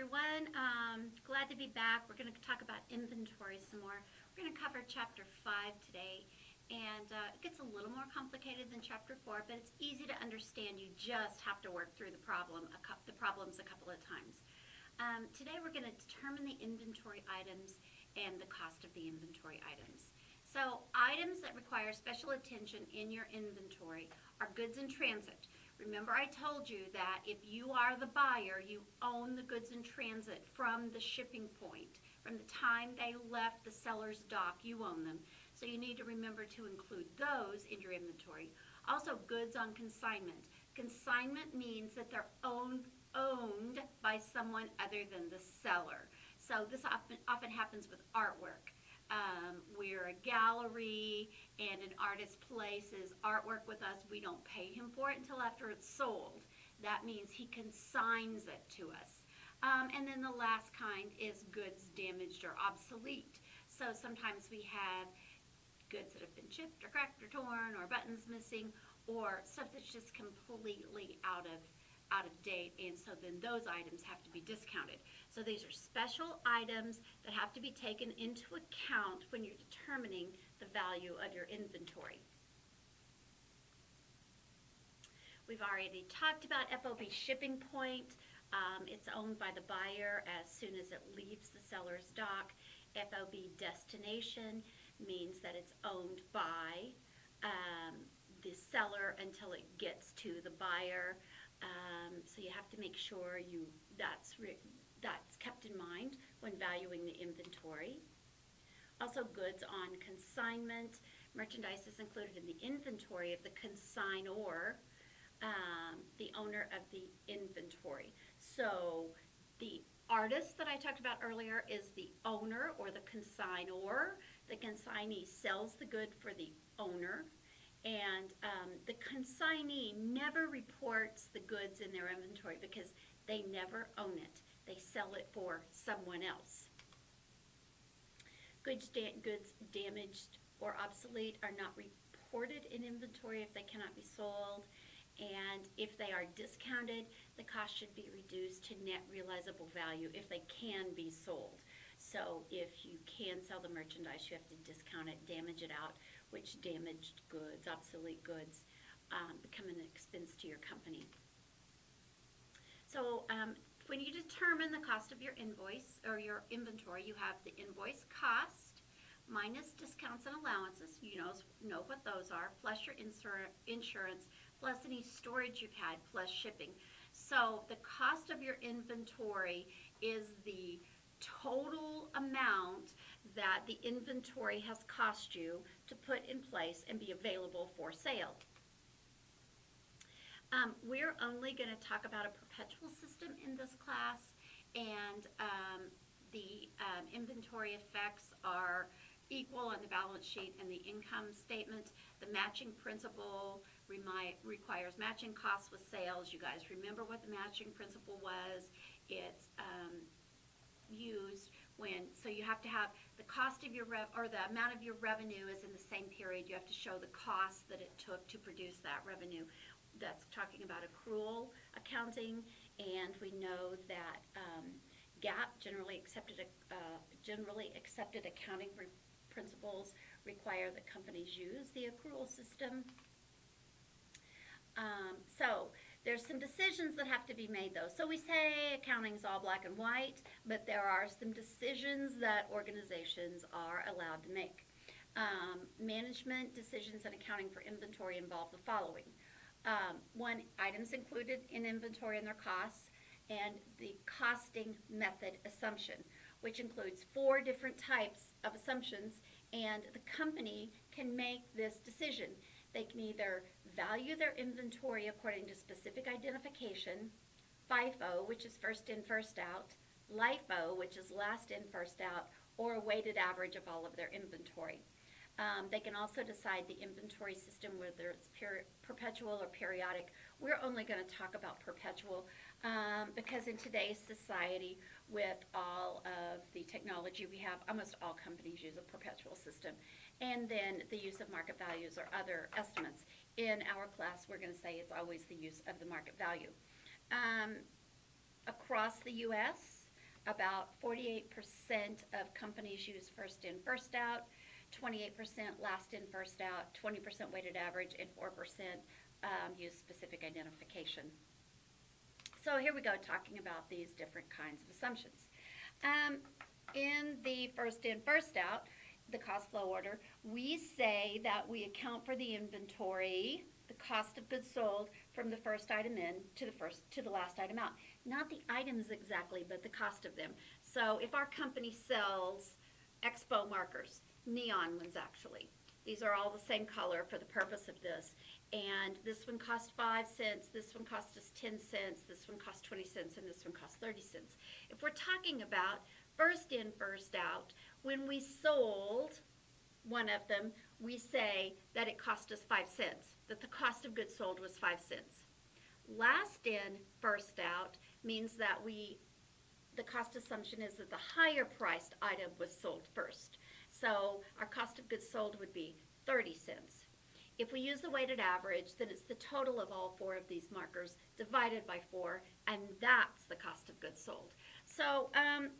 everyone. Glad to be back. We're going to talk about inventory some more. We're going to cover Chapter 5 today, and it gets a little more complicated than Chapter 4, but it's easy to understand. You just have to work through the problems a couple of times. Today we're going to determine the inventory items and the cost of the inventory items. So items that require special attention in your inventory are goods in transit. Remember, I told you that if you are the buyer, you own the goods in transit from the shipping point. From the time they left the seller's dock, you own them. So you need to remember to include those in your inventory. Also, goods on consignment. Consignment means that they're owned by someone other than the seller. So this often happens with artwork. We're a gallery and an artist places artwork with us. We don't pay him for it until after it's sold. That means he consigns it to us. And then the last kind is goods damaged or obsolete. So sometimes we have goods that have been chipped or cracked or torn or buttons missing or stuff that's just completely out of date, and so then those items have to be discounted. So these are special items that have to be taken into account when you're determining the value of your inventory. We've already talked about FOB shipping point. It's owned by the buyer as soon as it leaves the seller's dock. FOB destination means that it's owned by the seller until it gets to the buyer. So you have to make sure that's kept in mind when valuing the inventory. Also, goods on consignment. Merchandise is included in the inventory of the consignor, the owner of the inventory. So the artist that I talked about earlier is the owner or the consignor. The consignee sells the good for the owner. And the consignee never reports the goods in their inventory because they never own it. They sell it for someone else. Goods damaged or obsolete are not reported in inventory if they cannot be sold. And if they are discounted, the cost should be reduced to net realizable value if they can be sold. So if you can sell the merchandise, you have to discount it, damage it out, which damaged goods, obsolete goods, become an expense to your company. So when you determine the cost of your invoice or your inventory, you have the invoice cost minus discounts and allowances. You know what those are, plus your insurance, plus any storage you've had, plus shipping. So the cost of your inventory is the total amount that the inventory has cost you to put in place and be available for sale. We're only going to talk about a perpetual system in this class, and the inventory effects are equal on the balance sheet and the income statement. The matching principle requires matching costs with sales. You guys remember what the matching principle was. It's used so you have to have the cost of your the amount of your revenue is in the same period. You have to show the cost that it took to produce that revenue. That's talking about accrual accounting, and we know that GAAP, generally accepted accounting principles, require that companies use the accrual system. So there's some decisions that have to be made, though. So we say accounting's all black and white, but there are some decisions that organizations are allowed to make. Management decisions and accounting for inventory involve the following. One, items included in inventory and their costs, and the costing method assumption, which includes 4 different types of assumptions, and the company can make this decision. They can either value their inventory according to specific identification, FIFO, which is first in, first out, LIFO, which is last in, first out, or a weighted average of all of their inventory. They can also decide the inventory system, whether it's perpetual or periodic. We're only going to talk about perpetual because in today's society, with all of the technology we have, almost all companies use a perpetual system. And then the use of market values or other estimates. In our class, we're going to say it's always the use of the market value. Across the U.S., About 48% of companies use first in, first out, 28% last in, first out, 20% weighted average, and 4% use specific identification. So here we go, talking about these different kinds of assumptions. In the first in, first out, the cost flow order, we say that we account for the inventory, the cost of goods sold, from the first item in to the last item out. Not the items exactly, but the cost of them. So if our company sells Expo markers, neon ones actually, these are all the same color for the purpose of this, and this one cost 5 cents, this one cost us 10 cents, this one cost 20 cents, and this one cost 30 cents. If we're talking about first in, first out, when we sold one of them, we say that it cost us 5 cents, that the cost of goods sold was 5 cents. Last in, first out means that the cost assumption is that the higher priced item was sold first. So our cost of goods sold would be 30 cents. If we use the weighted average, then it's the total of all 4 of these markers divided by 4, and that's the cost of goods sold. So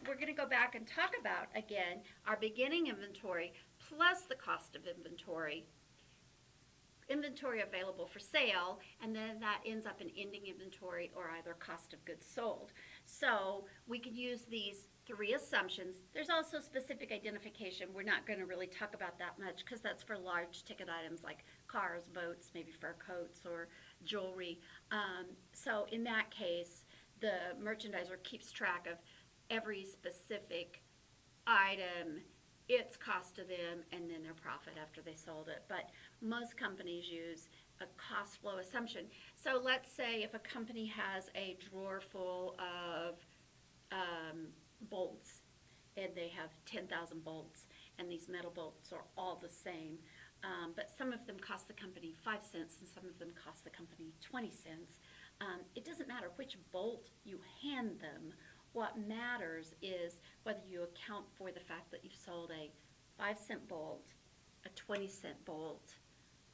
we're going to go back and talk about, again, our beginning inventory plus the cost of inventory available for sale, and then that ends up in ending inventory or either cost of goods sold. So we could use these 3 assumptions. There's also specific identification. We're not going to really talk about that much because that's for large ticket items like cars, boats, maybe fur coats or jewelry. So in that case, the merchandiser keeps track of every specific item, its cost to them, and then their profit after they sold it. But most companies use a cost flow assumption. So let's say if a company has a drawer full of bolts, and they have 10,000 bolts, and these metal bolts are all the same, but some of them cost the company 5 cents and some of them cost the company 20 cents. It doesn't matter which bolt you hand them. What matters is whether you account for the fact that you've sold a 5-cent bolt, a 20-cent bolt,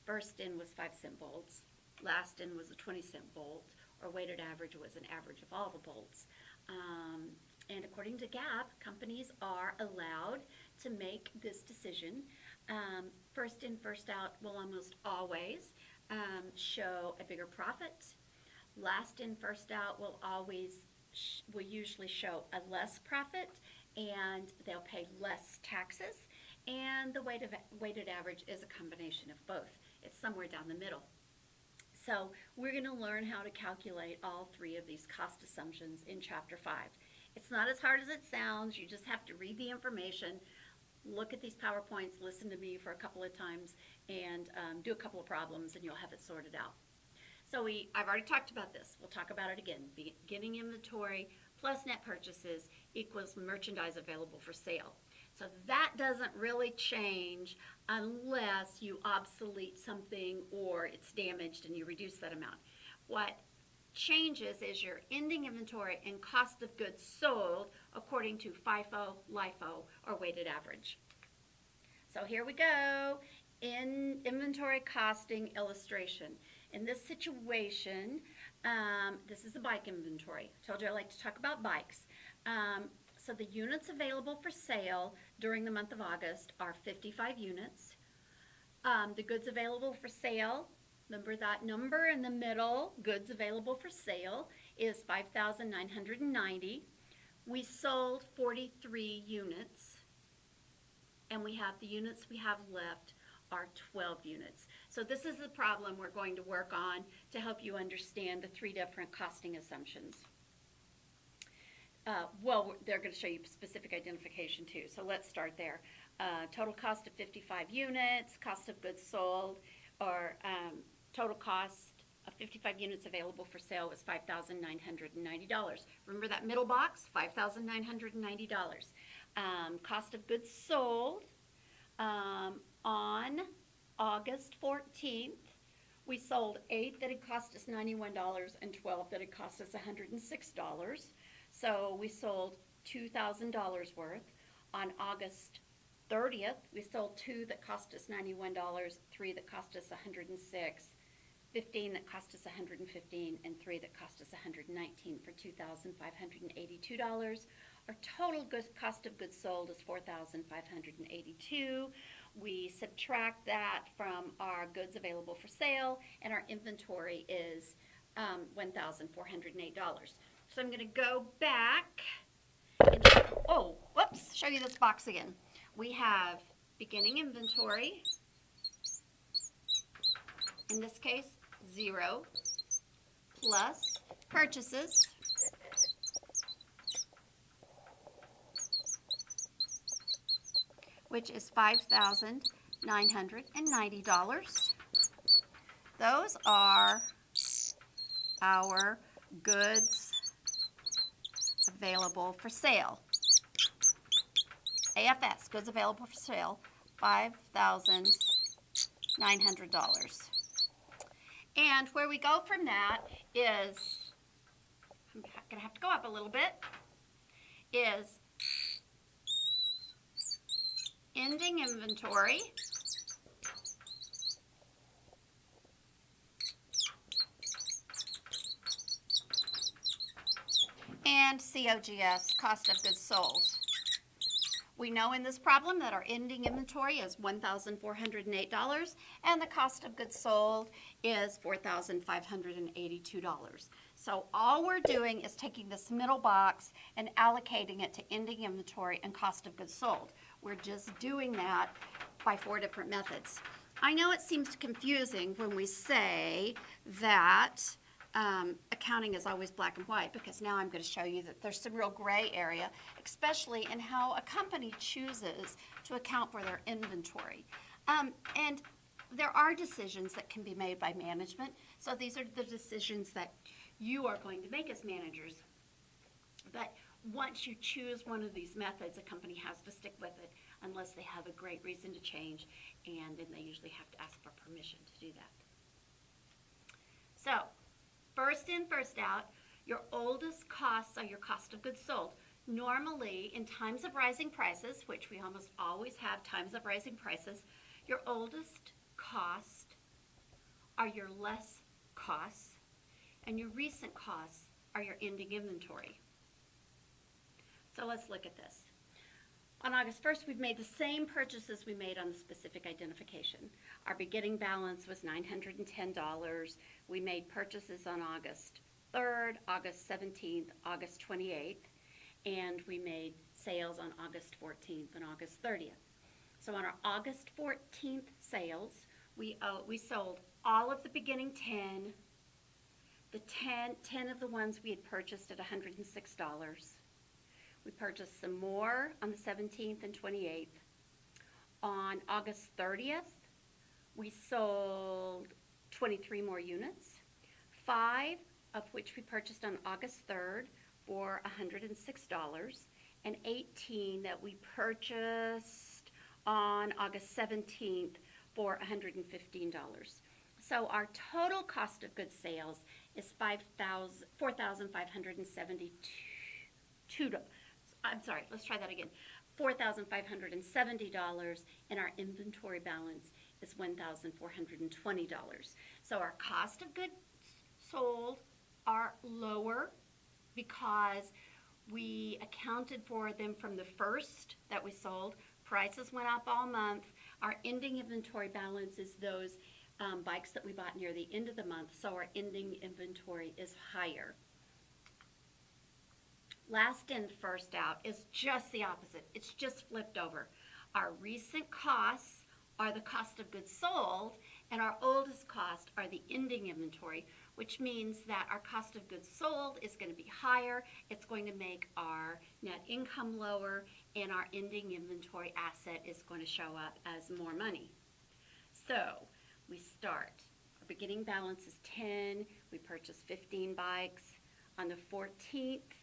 first in was 5-cent bolts, last in was a 20-cent bolt, or weighted average was an average of all the bolts. And according to GAAP, companies are allowed to make this decision. First in, first out will almost always show a bigger profit. Last in, first out will usually show a less profit, and they'll pay less taxes. And the weighted average is a combination of both. It's somewhere down the middle. So we're going to learn how to calculate all 3 of these cost assumptions in Chapter 5. It's not as hard as it sounds. You just have to read the information, look at these PowerPoints, listen to me for a couple of times, and do a couple of problems, and you'll have it sorted out. So I've already talked about this. We'll talk about it again. Beginning inventory plus net purchases equals merchandise available for sale. So that doesn't really change unless you obsolete something or it's damaged and you reduce that amount. What changes is your ending inventory and cost of goods sold according to FIFO, LIFO, or weighted average. So here we go in inventory costing illustration. In this situation, this is a bike inventory. I told you I like to talk about bikes. So the units available for sale during the month of August are 55 units. The goods available for sale, remember that number in the middle, goods available for sale, is 5,990. We sold 43 units, and we have the units we have left are 12 units. So this is the problem we're going to work on to help you understand the 3 different costing assumptions. Well, they're going to show you specific identification too, so let's start there. Total cost of 55 units, cost of goods sold, or total cost of 55 units available for sale was $5,990. Remember that middle box? $5,990. Cost of goods sold on August 14th, we sold 8 that had cost us $91 and 12 that had cost us $106. So we sold $2,000 worth. On August 30th, we sold 2 that cost us $91, 3 that cost us $106, 15 that cost us $115, and 3 that cost us $119 for $2,582. Our total cost of goods sold is $4,582. We subtract that from our goods available for sale, and our inventory is $1,408. So I'm going to go back and show you this box again. We have beginning inventory, in this case 0, plus purchases, which is $5,990. Those are our goods available for sale. AFS, goods available for sale, $5,900. And where we go from that is, I'm going to have to go up a little bit, is ending inventory and COGS, cost of goods sold. We know in this problem that our ending inventory is $1,408 and the cost of goods sold is $4,582. So all we're doing is taking this middle box and allocating it to ending inventory and cost of goods sold. We're just doing that by 4 different methods. I know it seems confusing when we say that accounting is always black and white, because now I'm going to show you that there's some real gray area, especially in how a company chooses to account for their inventory. And there are decisions that can be made by management, so these are the decisions that you are going to make as managers. But once you choose one of these methods, a company has to stick with it unless they have a great reason to change, and then they usually have to ask for permission to do that. So, first in, first out, your oldest costs are your cost of goods sold. Normally, in times of rising prices, which we almost always have times of rising prices, your oldest costs are your less costs, and your recent costs are your ending inventory. So let's look at this. On August 1st, we've made the same purchases we made on the specific identification. Our beginning balance was $910. We made purchases on August 3rd, August 17th, August 28th, and we made sales on August 14th and August 30th. So on our August 14th sales, we sold all of the beginning 10, the 10 of the ones we had purchased at $106. We purchased some more on the 17th and 28th. On August 30th, we sold 23 more units, 5 of which we purchased on August 3rd for $106, and 18 that we purchased on August 17th for $115. So our total cost of goods sales is $4,572. I'm sorry, let's try that again. $4,570, and our inventory balance is $1,420. So our cost of goods sold are lower because we accounted for them from the first that we sold. Prices went up all month. Our ending inventory balance is those bikes that we bought near the end of the month, so our ending inventory is higher. Last in, first out is just the opposite. It's just flipped over. Our recent costs are the cost of goods sold, and our oldest costs are the ending inventory, which means that our cost of goods sold is going to be higher. It's going to make our net income lower, and our ending inventory asset is going to show up as more money. So we start. Our beginning balance is 10. We purchased 15 bikes. On the 14th,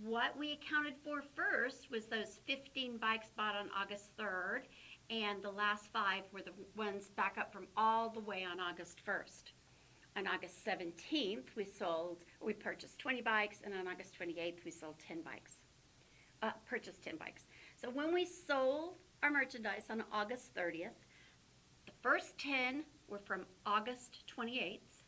what we accounted for first was those 15 bikes bought on August 3rd, and the last 5 were the ones back up from all the way on August 1st. On August 17th, we purchased 20 bikes, and on August 28th, we sold 10 bikes, purchased 10 bikes. So when we sold our merchandise on August 30th, the first 10 were from August 28th,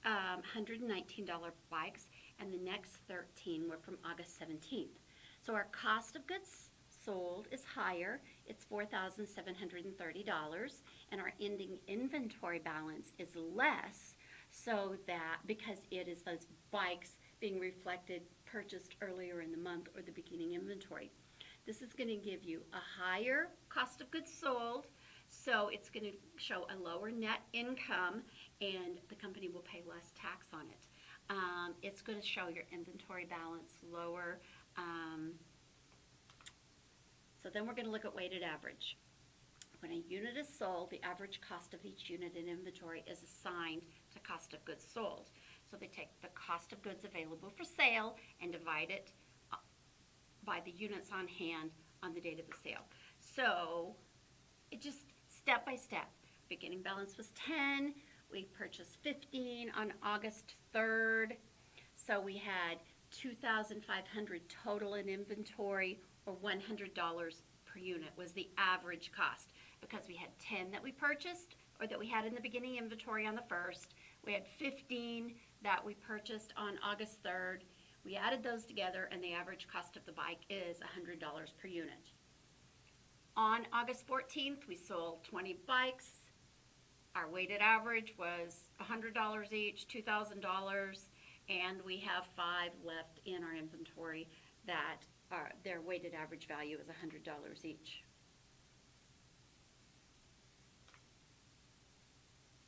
$119 bikes, and the next 13 were from August 17th. So our cost of goods sold is higher. It's $4,730, and our ending inventory balance is less, so that because it is those bikes being reflected purchased earlier in the month or the beginning inventory. This is going to give you a higher cost of goods sold, so it's going to show a lower net income, and the company will pay less tax on it. It's going to show your inventory balance lower. So then we're going to look at weighted average. When a unit is sold, the average cost of each unit in inventory is assigned to cost of goods sold. So they take the cost of goods available for sale and divide it by the units on hand on the date of the sale. So it just step by step. Beginning balance was 10. We purchased 15 on August 3rd. So we had $2,500 total in inventory, or $100 per unit was the average cost, because we had 10 that we purchased, or that we had in the beginning inventory on the 1st. We had 15 that we purchased on August 3rd. We added those together, and the average cost of the bike is $100 per unit. On August 14th, we sold 20 bikes. Our weighted average was $100 each, $2,000, and we have 5 left in our inventory that their weighted average value is $100 each.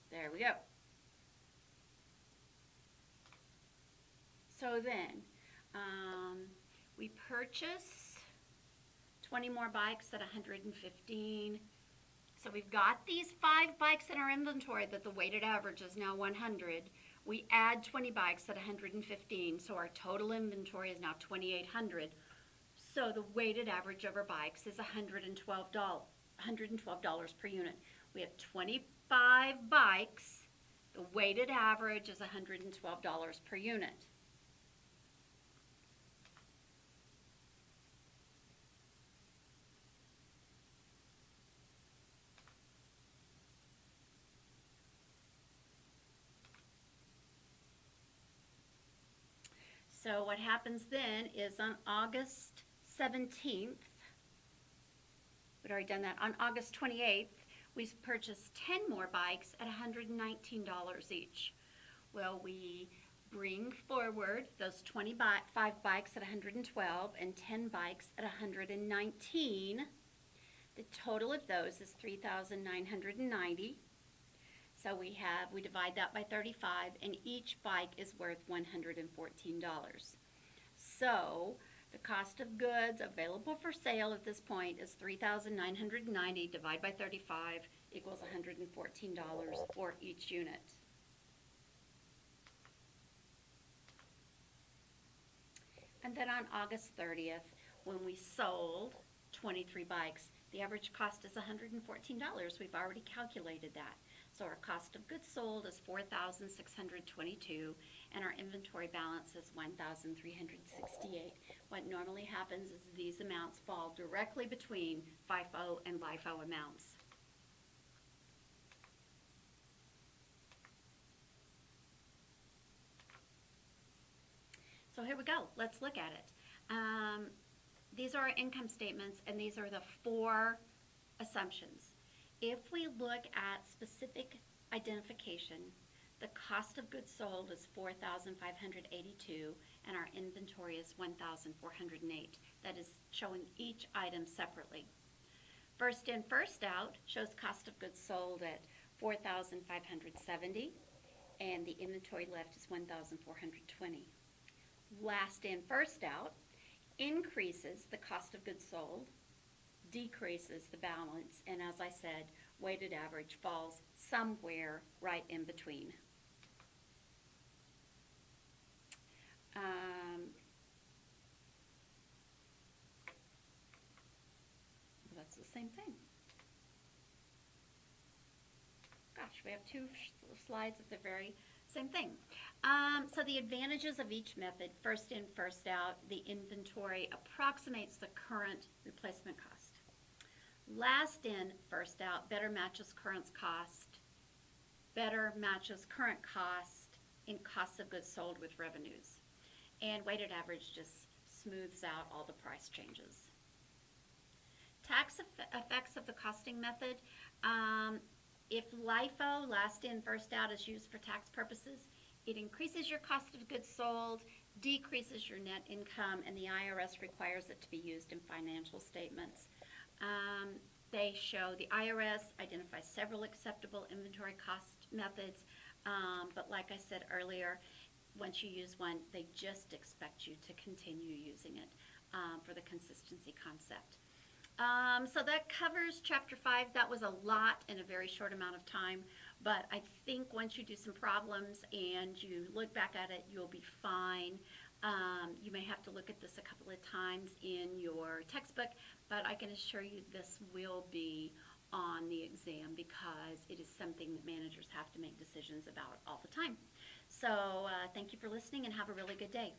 There we go. So then, we purchase 20 more bikes at $115. So we've got these 5 bikes in our inventory that the weighted average is now $100. We add 20 bikes at $115, so our total inventory is now $2,800. So the weighted average of our bikes is $112 per unit. We have 25 bikes. The weighted average is $112 per unit. So what happens then is on August 17th, we'd already done that, on August 28th, we purchased 10 more bikes at $119 each. Well, we bring forward those 25 bikes at $112 and 10 bikes at $119. The total of those is $3,990. So we divide that by 35, and each bike is worth $114. So the cost of goods available for sale at this point is $3,990 divided by 35 equals $114 for each unit. And then on August 30th, when we sold 23 bikes, the average cost is $114. We've already calculated that. So our cost of goods sold is $4,622, and our inventory balance is $1,368. What normally happens is these amounts fall directly between FIFO and LIFO amounts. So here we go. Let's look at it. These are our income statements, and these are the 4 assumptions. If we look at specific identification, the cost of goods sold is $4,582, and our inventory is $1,408. That is showing each item separately. First in, first out shows cost of goods sold at $4,570, and the inventory left is $1,420. Last in, first out increases the cost of goods sold, decreases the balance, and as I said, weighted average falls somewhere right in between. That's the same thing. Gosh, we have 2 slides of the very same thing. So the advantages of each method, first in, first out, the inventory approximates the current replacement cost. Last in, first out, better matches current cost, better matches current cost in costs of goods sold with revenues. And weighted average just smooths out all the price changes. Tax effects of the costing method. If LIFO, last in, first out, is used for tax purposes, it increases your cost of goods sold, decreases your net income, and the IRS requires it to be used in financial statements. They show the IRS identifies several acceptable inventory cost methods, but like I said earlier, once you use one, they just expect you to continue using it for the consistency concept. So that covers Chapter 5. That was a lot in a very short amount of time, but I think once you do some problems and you look back at it, you'll be fine. You may have to look at this a couple of times in your textbook, but I can assure you this will be on the exam because it is something that managers have to make decisions about all the time. So thank you for listening and have a really good day.